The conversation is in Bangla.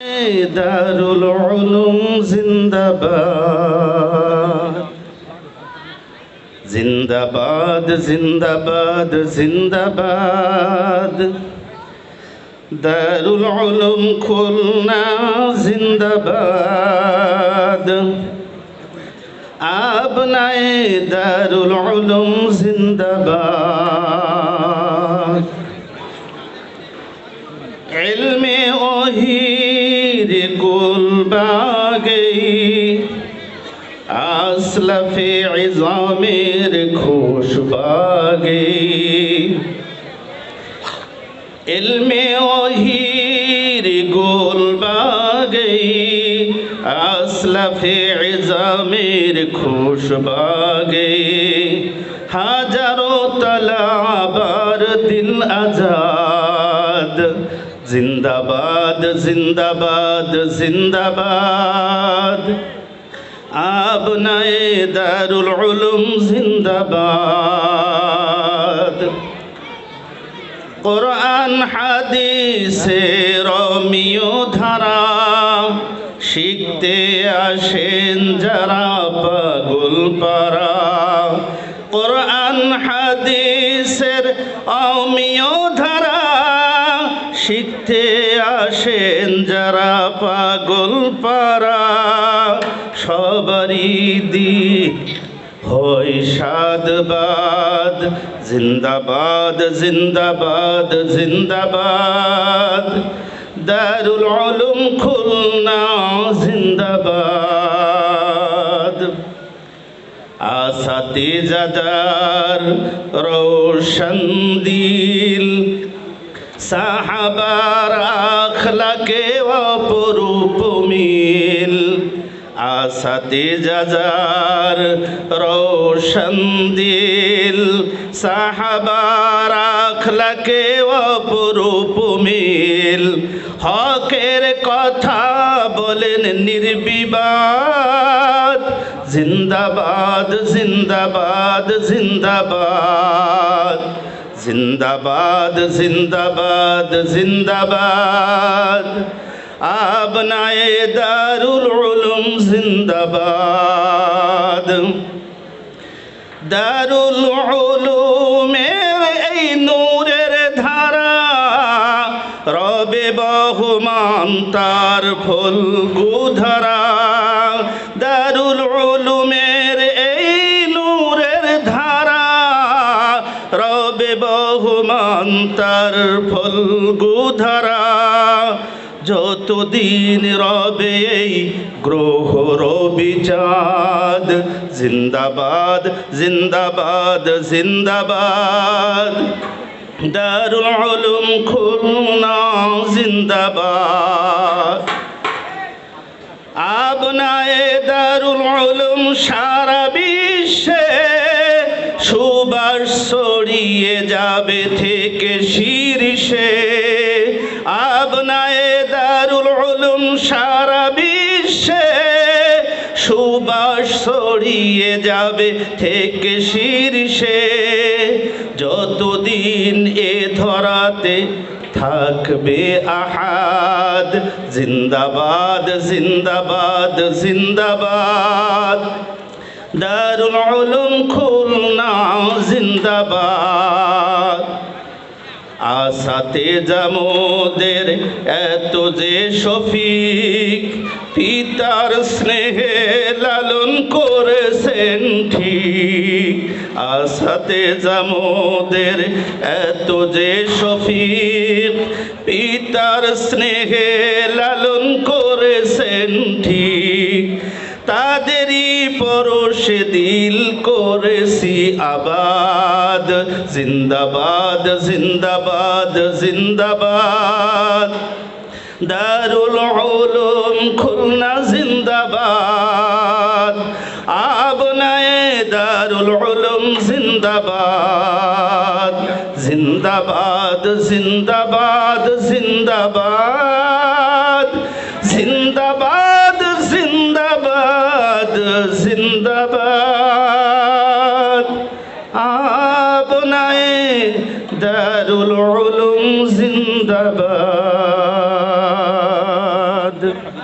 দারুল উলুম জিন্দাবাদ জিন্দাবাদ জিন্দাবাদ জিন্দাবাদ দারুল উলুম খুলনা জিন্দাবাদ আবনায়ে দারুল উলুম জিন্দাবাদ ইলমে ওহির গুলবাগে আসলাফে ইজামের খুশবাগে ইলমে ওহির গুলবাগে আসলাফে ইজামের খুশবাগে হাজারো তালাবার দিল আজাদ জিন্দাবাদ জিন্দাবাদ জিন্দাবাদ আবনায়ে দারুল উলুম জিন্দাবাদ কোরআন হাদিসের রমিয় ধারা শিখতে আসেন যারা পাগল পারা কোরআন হাদিসের অমিয় ধারা শিখতে আসেন যারা পাগল পারা সবারই দিক হয় সাধবাদ জিন্দাবাদ জিন্দাবাদ জিন্দাবাদ দারুল উলুম খুলনা জিন্দাবাদ আসাতিজাদার রোশন দিল সাহাবার আখলাকে অপরূপ মিল আসাতিজাদার রোশন দিল সাহাবার আখলাকে অপরূপ মিল হকের কথা বলেন নির্বিবাদ জিন্দাবাদ জিন্দাবাদ জিন্দাবাদ জিন্দাবাদ জিন্দাবাদ জিন্দাবাদ আবনায়ে দারুল উলুম জিন্দাবাদ দারুল উলুমের এই নূরের ধারা রবে বহমান তার ফলগু ধারা দারুল উলুমের এই নূরের ধারা রবে বহমান তার ফলগু ধারা যতদিন রবে এই গ্রহ রবি চাঁদ জিন্দাবাদ জিন্দাবাদ জিন্দাবাদ দারুল উলুম খুলনা জিন্দাবাদ আবনায়ে দারুল উলুম সারা বিশ্বে সুবাস ছড়িয়ে যাবে থেকে শীর্ষে আবনায়ে দারুল উলুম সারা বিশ্বে সুবাস ছড়িয়ে যাবে থেকে শীর্ষে যতদিন এ ধরাতে থাকবে আহাদ জিন্দাবাদ জিন্দাবাদ জিন্দাবাদ দারুল উলুম খুলনা জিন্দাবাদ আসাতিজা মোদের এত যে শফিক পিতার স্নেহে লালন করেছেন ঠিক আসাতিজা মোদের এত যে শফিক পিতার স্নেহে লালন করেছেন ঠিক তাদেরই পরশে দিল করেছি আবাদ জিন্দাবাদ জিন্দাবাদ জিন্দাবাদ দারুল উলুম খুলনা জিন্দাবাদ আবনায়ে দারুল উলুম জিন্দাবাদ জিন্দাবাদ জিন্দাবাদ জিন্দাবাদ জিন্দাবাদ জিন্দাবাদ জিন্দাবাদ আবনায়ে দারুল উলুম জিন্দাবাদ। জিন্দাবাদ